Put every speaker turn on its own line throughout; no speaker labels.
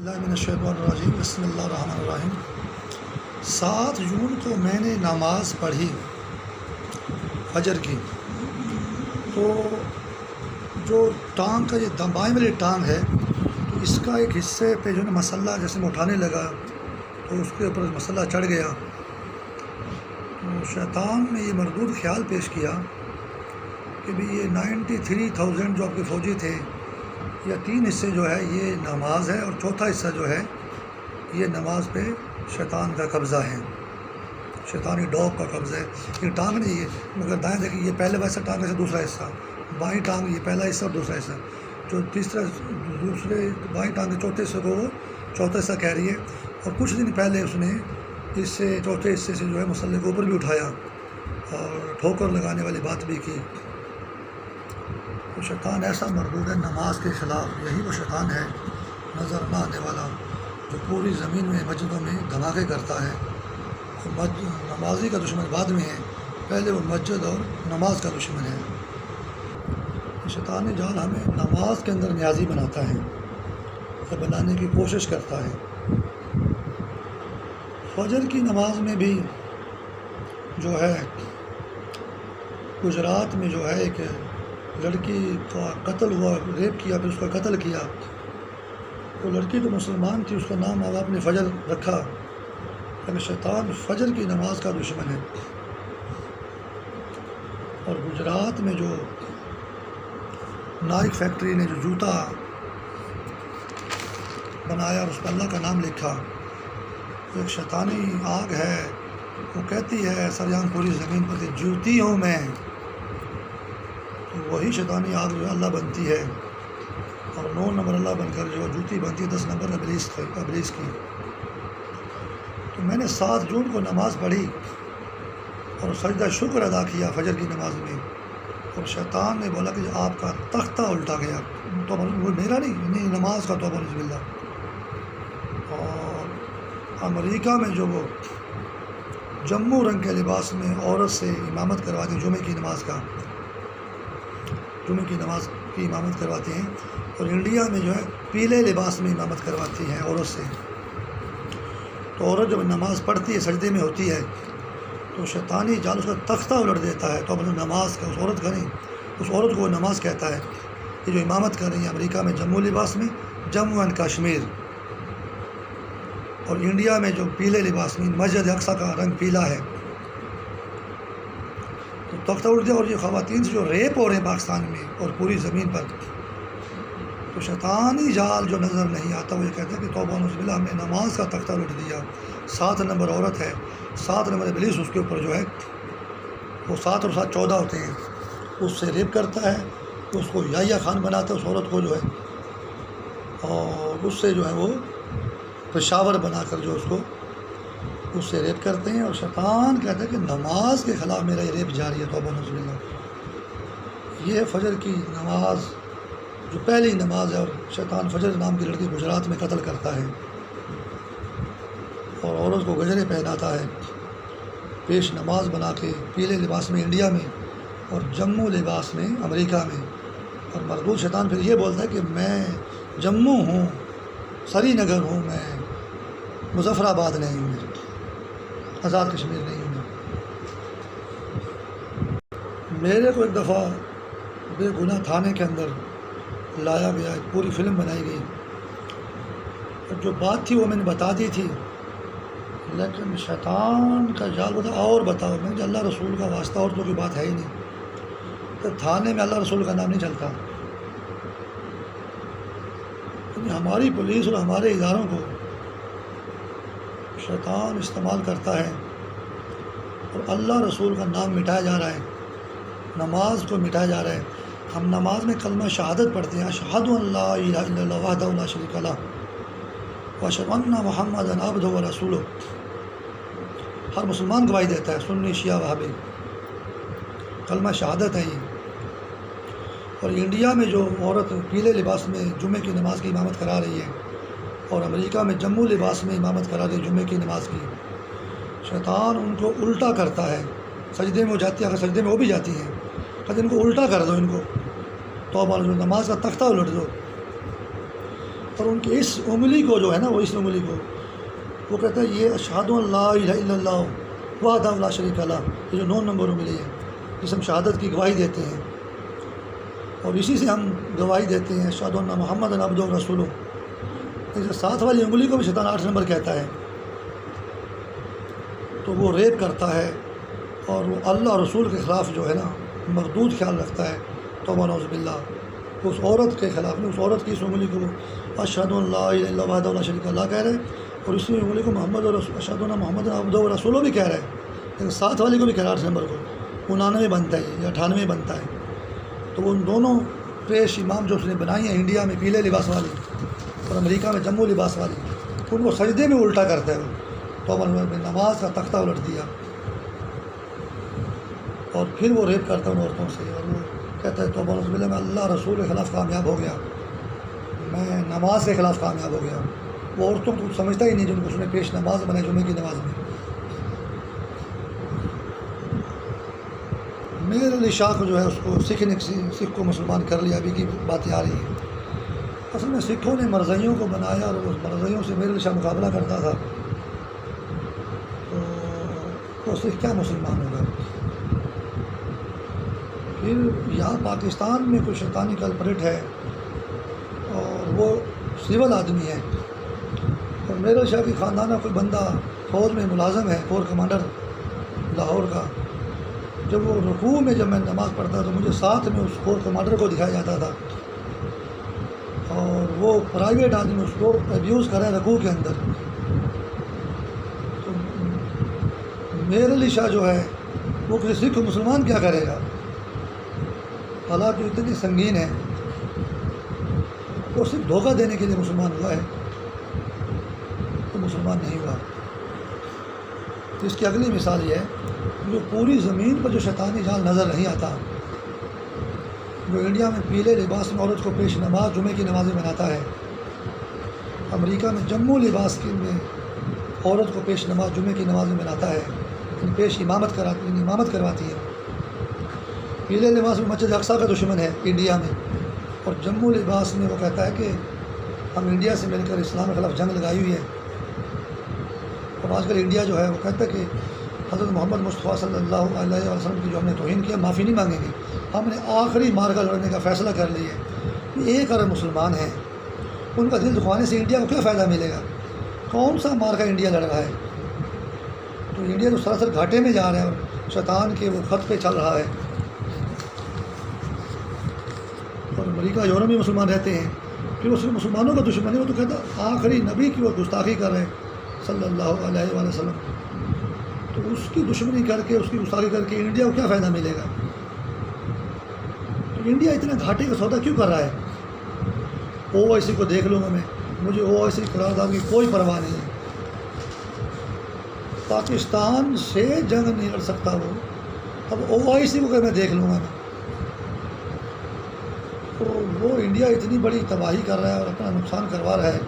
اللہ من الشیطان الرجیم بسم اللہ الرحمن الرحیم 7 جون کو میں نے نماز پڑھی فجر کی، تو جو ٹانگ کا یہ بائیں والی ٹانگ ہے تو اس کا ایک حصے پہ جو ہے مسلح جیسے میں اٹھانے لگا تو اس کے اوپر مسلح چڑھ گیا۔ تو شیطان نے یہ مردود خیال پیش کیا کہ بھی یہ 93,000 جو آپ کے فوجی تھے، یا 3 حصے جو ہے یہ نماز ہے اور چوتھا حصہ جو ہے یہ نماز پہ شیطان کا قبضہ ہے، شیطانی ڈوگ کا قبضہ ہے۔ یہ ٹانگ نہیں ہے، مگر دائیں دیکھیں یہ پہلے ویسا ٹانگ ہے، دوسرا حصہ بائیں ٹانگ یہ پہلا حصہ اور دوسرا حصہ، جو دوسرے بائیں ٹانگ کے چوتھے حصے کو وہ چوتھا حصہ کہہ رہی ہے۔ اور کچھ دن پہلے اس نے اس سے چوتھے حصے سے جو ہے مسلح کے اوپر بھی اٹھایا اور ٹھوکر لگانے والی بات بھی کی۔ تو شیطان ایسا مردود ہے نماز کے خلاف، یہی وہ شیطان ہے نظر نہ آنے والا جو پوری زمین میں مسجدوں میں دھماکے کرتا ہے۔ نمازی کا دشمن بعد میں ہے، پہلے وہ مسجد اور نماز کا دشمن ہے۔ شیطانی جال ہمیں نماز کے اندر نیازی بناتا ہے یا بنانے کی کوشش کرتا ہے۔ فجر کی نماز میں بھی جو ہے گجرات میں جو ہے ایک لڑکی کا قتل ہوا، ریپ کیا، پھر اس کا قتل کیا۔ وہ لڑکی تو مسلمان تھی، اس کا نام ماں باپ نے فجر رکھا، لیکن شیطان فجر کی نماز کا دشمن ہے۔ اور گجرات میں جو نائک فیکٹری نے جو جوتا بنایا اور اس پر اللہ کا نام لکھا، ایک شیطانی آگ ہے، وہ کہتی ہے سریان پوری زمین پر کہ جوتی ہوں میں، تو وہی شیطانی آگ جو اللہ بنتی ہے، اور 9 نمبر اللہ بن کر جو جوتی بنتی ہے 10 نمبر ابلیس کی۔ تو میں نے 7 جون کو نماز پڑھی اور سجدہ شکر ادا کیا فجر کی نماز میں، اور شیطان نے بولا کہ آپ کا تختہ الٹا گیا، تو وہ میرا نہیں نماز کا توبہ نعوذ باللہ۔ اور امریکہ میں جو وہ جموں رنگ کے لباس میں عورت سے امامت کرواتے ہیں، جمعے کی نماز کی امامت کرواتے ہیں، اور انڈیا میں جو ہے پیلے لباس میں امامت کرواتی ہیں عورت سے۔ تو عورت جب نماز پڑھتی ہے سجدے میں ہوتی ہے تو شیطانی جال اس کا تختہ الٹ دیتا ہے، تو نماز کا اس عورت کا نہیں، اس عورت کو وہ نماز کہتا ہے۔ یہ جو امامت کر رہی ہیں امریکہ میں جموں لباس میں، جموں اینڈ کشمیر، اور انڈیا میں جو پیلے لباس میں، مسجد اقصیٰ کا رنگ پیلا ہے، تو تختہ الٹ دیا۔ اور یہ خواتین سے جو ریپ ہو رہے ہیں پاکستان میں اور پوری زمین پر، تو شیطانی جال جو نظر نہیں آتا وہ یہ کہتا ہے کہ توبہ نعوذ باللہ، ہم نے نماز کا تختہ الٹ دیا۔ 7 نمبر عورت ہے، 7 نمبر ابلیس اس کے اوپر جو ہے، وہ 7 اور 7 14 ہوتے ہیں، اس سے ریپ کرتا ہے، اس کو یا خان بناتا ہے اس عورت کو جو ہے، اور اس سے جو ہے وہ پشاور بنا کر جو اس سے ریپ کرتے ہیں۔ اور شیطان کہتا ہے کہ نماز کے خلاف میرا یہ ریپ جاری ہے، توبہ نعوذ باللہ۔ یہ فجر کی نماز جو پہلی نماز ہے، اور شیطان فجر نام کی لڑکی گجرات میں قتل کرتا ہے اور عورت کو گجرے پہناتا ہے، پیش نماز بنا کے پیلے لباس میں انڈیا میں اور جموں لباس میں امریکہ میں۔ اور مردود شیطان پھر یہ بولتا ہے کہ میں جموں ہوں، سری نگر ہوں، میں مظفر آباد نہیں ہوں، میں آزاد کشمیر نہیں ہوں۔ میرے کو ایک دفعہ بے گناہ تھانے کے اندر لایا گیا، ایک پوری فلم بنائی گئی، اور جو بات تھی وہ میں نے بتا دی تھی، لیکن شیطان کا جال بتا اور بتاؤ، میں نے اللہ رسول کا واسطہ اور تو کوئی بات ہے ہی نہیں، تو تھانے میں اللہ رسول کا نام نہیں چلتا۔ ہماری پولیس اور ہمارے اداروں کو شیطان استعمال کرتا ہے اور اللہ رسول کا نام مٹایا جا رہا ہے، نماز کو مٹایا جا رہا ہے۔ ہم نماز میں کلمہ شہادت پڑھتے ہیں، اشہد ان لا الہ الا اللہ وحدہ لا شریک لہ واشہد ان محمدا عبدہ ورسولہ، ہر مسلمان گواہی دیتا ہے، سنی شیعہ وہابی، کلمہ شہادت ہے یہ۔ اور انڈیا میں جو عورت پیلے لباس میں جمعے کی نماز کی امامت کرا رہی ہے، اور امریکہ میں جموں لباس میں امامت کرا رہی ہے جمعے کی نماز کی، شیطان ان کو الٹا کرتا ہے، سجدے میں ہو جاتی ہے، اگر سجدے میں وہ بھی جاتی ہیں، کہتے ان کو الٹا کر دو، ان کو توبہ نماز کا تختہ الٹ دو۔ اور ان کی اس انگلی کو جو ہے نا، وہ اس انگلی کو وہ کہتا ہے یہ اشہد ان لا الہ الا اللہ وحدہ لا شریک لہ، یہ جو 9 نمبر انگلی ہے جس ہم شہادت کی گواہی دیتے ہیں، اور اسی سے ہم گواہی دیتے ہیں اشہد ان محمد عبدہ و رسولہ۔ اس 7 والی انگلی کو بھی شیطان 8 نمبر کہتا ہے، تو وہ ریپ کرتا ہے اور وہ اللہ اور رسول کے خلاف جو ہے نا مردود خیال رکھتا ہے، توبہ نعوذ باللہ۔ اس عورت کے خلاف نہیں، اس عورت کی اس انگلی کو اشہد ان لا الہ الا اللہ وحدہ لا شریک لہ کہہ رہے ہیں، اور اسی انگلی کو محمد اور اشہد ان محمد عبدہ و رسولہ بھی کہہ رہے ہیں، لیکن 7 والی کو بھی کہہ رہا ہے 8 نمبر کو 99 بنتا ہے یا 98 بنتا ہے۔ تو ان دونوں پیش امام جو اس نے بنائی ہیں انڈیا میں پیلے لباس والی اور امریکہ میں جموں لباس والی، ان کو سجدے میں الٹا کرتا ہے وہ، توبہ میں نماز کا تختہ الٹ دیا، اور پھر وہ ریپ کرتا ہے ان عورتوں سے، اور وہ کہتا ہے توبہ نعوذ باللہ میں اللہ رسول کے خلاف کامیاب ہو گیا، میں نماز کے خلاف کامیاب ہو گیا۔ وہ عورتوں کو سمجھتا ہی نہیں جن کو اس نے پیش نماز بنائے جمعے کی نماز میں۔ میر علی شاہ کو جو ہے اس کو سکھ کو مسلمان کر لیا، ابھی کی باتیں آ رہی ہیں۔ اصل میں سکھوں نے مرزائیوں کو بنایا اور اس مرزائیوں سے میر علی شاہ مقابلہ کرتا تھا، تو سکھ کیا مسلمان ہو گئے۔ پھر یہاں پاکستان میں کوئی شیطانی کلپریٹ ہے اور وہ سول آدمی ہے، اور میر علی شاہ کی خاندان کا کوئی بندہ فوج میں ملازم ہے، کور کمانڈر لاہور کا۔ جب وہ رکوع میں جب میں نماز پڑھتا تو مجھے ساتھ میں اس کور کمانڈر کو دکھایا جاتا تھا، اور وہ پرائیویٹ آدمی اس کو ابیوز کر رہے ہیں رکوع کے اندر۔ تو میر علی شاہ جو ہے وہ کسی سکھ کو مسلمان کیا کرے گا، حالات جو اتنی سنگین ہے، وہ صرف دھوکہ دینے کے لیے مسلمان ہوا ہے، تو مسلمان نہیں ہوا۔ تو اس کی اگلی مثال یہ ہے، جو پوری زمین پر جو شیطانی جال نظر نہیں آتا، جو انڈیا میں پیلے لباس میں عورت کو پیش نماز جمعے کی نمازیں بناتا ہے، امریکہ میں جموں لباس میں عورت کو پیش نماز جمعے کی نمازیں بناتا ہے، پیش امامت کرواتی ہے۔ پیلے لباس میں مسجد اقصیٰ کا دشمن ہے انڈیا میں، اور جموں لباس میں وہ کہتا ہے کہ ہم انڈیا سے مل کر اسلام کے خلاف جنگ لگائی ہوئی ہے، اور آج کل انڈیا جو ہے وہ کہتا ہے کہ حضرت محمد مصطفیٰ صلی اللہ علیہ وسلم کی جو ہم نے توہین کیا معافی نہیں مانگیں گے، ہم نے آخری مارکا لڑنے کا فیصلہ کر لیا ہے۔ 1 ارب مسلمان ہیں، ان کا دل دکھوانے سے انڈیا کو کیا فائدہ ملے گا؟ کون سا مارکا انڈیا لڑ رہا ہے؟ تو انڈیا تو سراسر گھاٹے میں جا رہا ہے، اور شیطان کے وہ خط پہ چل رہا ہے، اور امریکہ یورپ میں مسلمان رہتے ہیں۔ پھر اس مسلمانوں کا دشمن ہے، وہ تو کہتا آخری نبی کی وہ گستاخی کر رہے ہیں صلی اللہ علیہ وسلم، تو اس کی دشمنی کر کے، اس کی گستاخی کر کے انڈیا کو کیا فائدہ ملے گا؟ تو انڈیا اتنا گھاٹے کا سودا کیوں کر رہا ہے؟ او آئی سی کو دیکھ لوں گا میں، مجھے او آئی سی قرارداد کی کوئی پرواہ نہیں ہے، پاکستان سے جنگ نہیں لڑ سکتا وہ، اب او آئی سی کو کہ میں دیکھ لوں گا میں۔ تو وہ انڈیا اتنی بڑی تباہی کر رہا ہے اور اپنا نقصان کروا رہا ہے،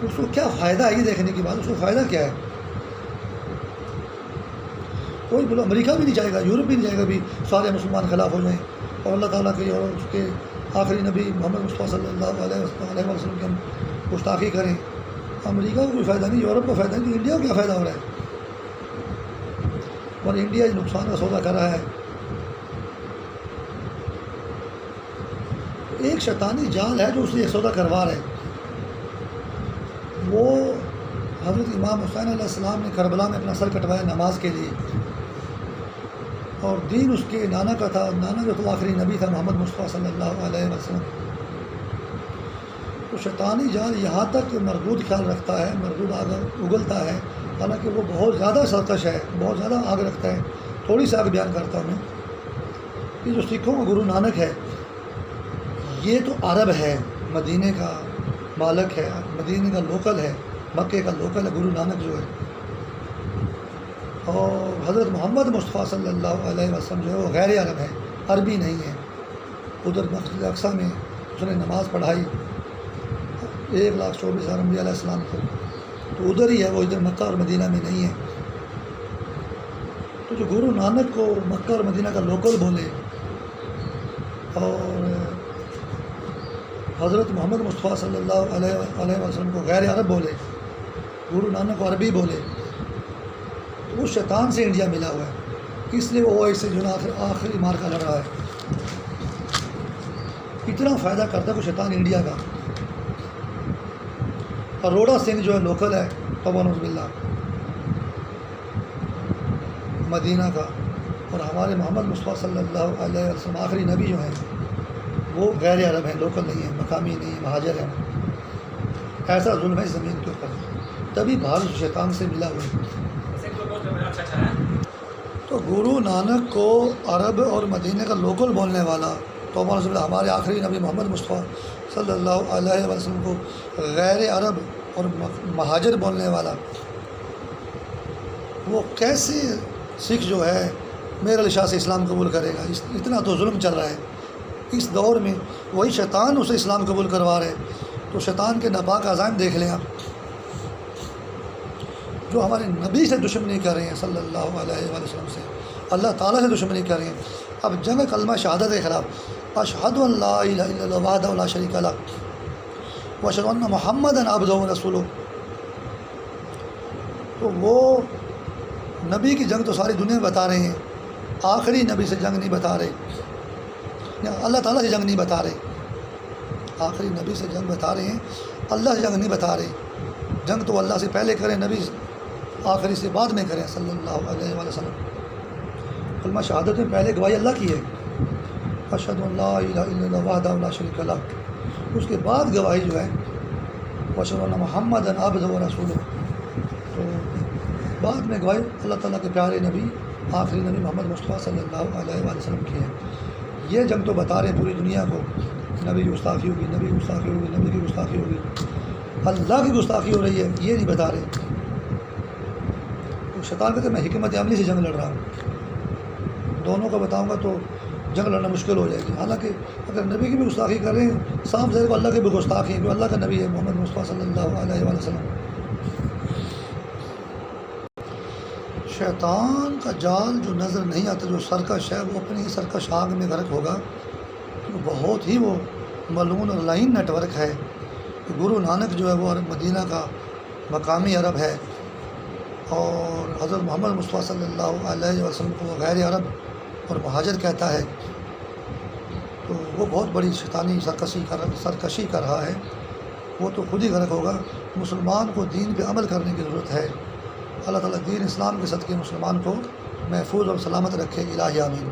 اس کو کیا فائدہ ہے یہ دیکھنے کی بات، اس کو فائدہ کیا ہے؟ کوئی بولو امریکہ بھی نہیں جائے گا، یورپ بھی نہیں جائے گا بھی سارے مسلمان خلاف ہو جائیں اور اللہ تعالیٰ کے اور اس کے آخری نبی محمد مصطفیٰ صلی اللہ علیہ وسلم کی ہم گستاخی کریں۔ امریکہ کو کوئی فائدہ نہیں، یورپ کو فائدہ نہیں، انڈیا کو کیا فائدہ ہو رہا ہے؟ اور انڈیا نقصان کا سودا کر رہا ہے۔ ایک شیطانی جال ہے جو اس نے ایک سودا کروا رہے ہیں، وہ حضرت امام حسین علیہ السلام نے کربلا میں اپنا سر کٹوایا نماز کے لیے، اور دین اس کے نانا کا تھا، نانا جو تو آخری نبی تھا محمد مصطفیٰ صلی اللہ علیہ وسلم۔ تو شیطانی جال یہاں تک مردود خیال رکھتا ہے، مردود آگ اگلتا ہے، حالانکہ وہ بہت زیادہ سرکش ہے، بہت زیادہ آگ رکھتا ہے۔ تھوڑی سی آگ بیان کرتا ہوں میں، کہ جو سکھوں کا گرو نانک ہے، یہ تو عرب ہے، مدینے کا مالک ہے، مدینے کا لوکل ہے، مکے کا لوکل ہے گرو نانک جو ہے، اور حضرت محمد مصطفیٰ صلی اللہ علیہ وسلم جو ہے وہ غیر عرب ہے، عربی نہیں ہے۔ ادھر مسجد اقصیٰ میں اس نے نماز پڑھائی 1,24,000 انبیاء علیہ السلام کو، تو ادھر ہی ہے وہ، ادھر مکہ اور مدینہ میں نہیں ہے۔ تو جو گرو نانک کو مکہ اور مدینہ کا لوکل بولے، اور حضرت محمد مصطفیٰ صلی اللہ علیہ وسلم کو غیر عرب بولے، گرو نانک کو عربی بولے، تو وہ شیطان سے انڈیا ملا ہوا ہے، اس لیے وہ ایسے جو آخری مار کا لڑ رہا ہے، اتنا فائدہ کرتا ہے کہ شیطان انڈیا کا. اروڑا سنگھ جو ہے لوکل ہے نعوذ باللہ مدینہ کا، اور ہمارے محمد مصطفیٰ صلی اللہ علیہ وسلم آخری نبی جو ہیں وہ غیر عرب ہیں، لوکل نہیں ہیں، مقامی نہیں ہیں، مہاجر ہیں. ایسا ظلم ہے زمین کے اوپر، تبھی بھارت شیطان سے ملا ہوا ہے. تو گرو نانک کو عرب اور مدینہ کا لوکل بولنے والا تو ہمارے آخری نبی محمد مصطفیٰ صلی اللہ علیہ وسلم کو غیر عرب اور مہاجر بولنے والا، وہ کیسے سکھ جو ہے میرے شاہ سے اسلام قبول کرے گا؟ اتنا تو ظلم چل رہا ہے اس دور میں، وہی شیطان اسے اسلام قبول کروا رہے. تو شیطان کے ناپاک عزائم دیکھ لیں آپ، جو ہمارے نبی سے دشمنی کر رہے ہیں صلی اللہ علیہ وسلم سے، اللہ تعالیٰ سے دشمنی کر رہے ہیں. اب جنگ کلمہ شہادت کے خلاف، اشہد ان لا الہ الا اللہ وحدہ لا شریک لہ واشہد ان محمدا عبدہ ورسولہ، تو وہ نبی کی جنگ تو ساری دنیا میں بتا رہے ہیں، آخری نبی سے جنگ نہیں بتا رہے، یا اللہ تعالیٰ سے جنگ نہیں بتا رہے. آخری نبی سے جنگ بتا رہے ہیں، اللہ سے جنگ نہیں بتا رہے. جنگ تو اللہ سے پہلے کریں، نبی آخری سے بعد میں کریں صلی اللہ علیہ وسلم. کلمہ شہادت میں پہلے گواہی اللہ کی ہے، اشہد ان لا الہ الا اللہ وحدہ لا شریک لہ، اس کے بعد گواہی جو ہے واشہد ان محمدا عبدہ ورسولہ. تو بعد میں گواہی اللہ تعالیٰ کے پیارے نبی آخری نبی محمد مصطفیٰ صلی اللہ علیہ وسلم کی ہے. یہ جنگ تو بتا رہے پوری دنیا کو، نبی کی گستاخی ہوگی، نبی کی گستاخی ہوگی، نبی کی گستاخی ہوگی، اللہ کی گستاخی ہو رہی ہے، یہ نہیں بتا رہے. تو شیطان کہتے ہیں میں حکمت عملی سے جنگ لڑ رہا ہوں، دونوں کا بتاؤں گا تو جنگ لڑنا مشکل ہو جائے گی. حالانکہ اگر نبی کی بھی گستاخی کر رہے ہیں، صاف ظاہر کو اللہ کے بھی گستاخی ہیں، جو اللہ کا نبی ہے محمد مصطفیٰ صلی اللہ علیہ وسلم. شیطان کا جال جو نظر نہیں آتا، جو سرکش ہے، وہ اپنی ہی سرکش آگ میں غرق ہوگا. تو بہت ہی وہ ملعون اور لعین نیٹ ورک ہے. گرو نانک جو ہے وہ عرب مدینہ کا مقامی عرب ہے، اور حضرت محمد مصطفیٰ صلی اللہ علیہ وسلم کو وہ غیر عرب اور مہاجر کہتا ہے. تو وہ بہت بڑی شیطانی سرکشی کر رہا ہے، وہ تو خود ہی غرق ہوگا. مسلمان کو دین پہ عمل کرنے کی ضرورت ہے. اللہ تعالیٰ دین اسلام کے صدقے مسلمان کو محفوظ اور سلامت رکھے. الہی آمین.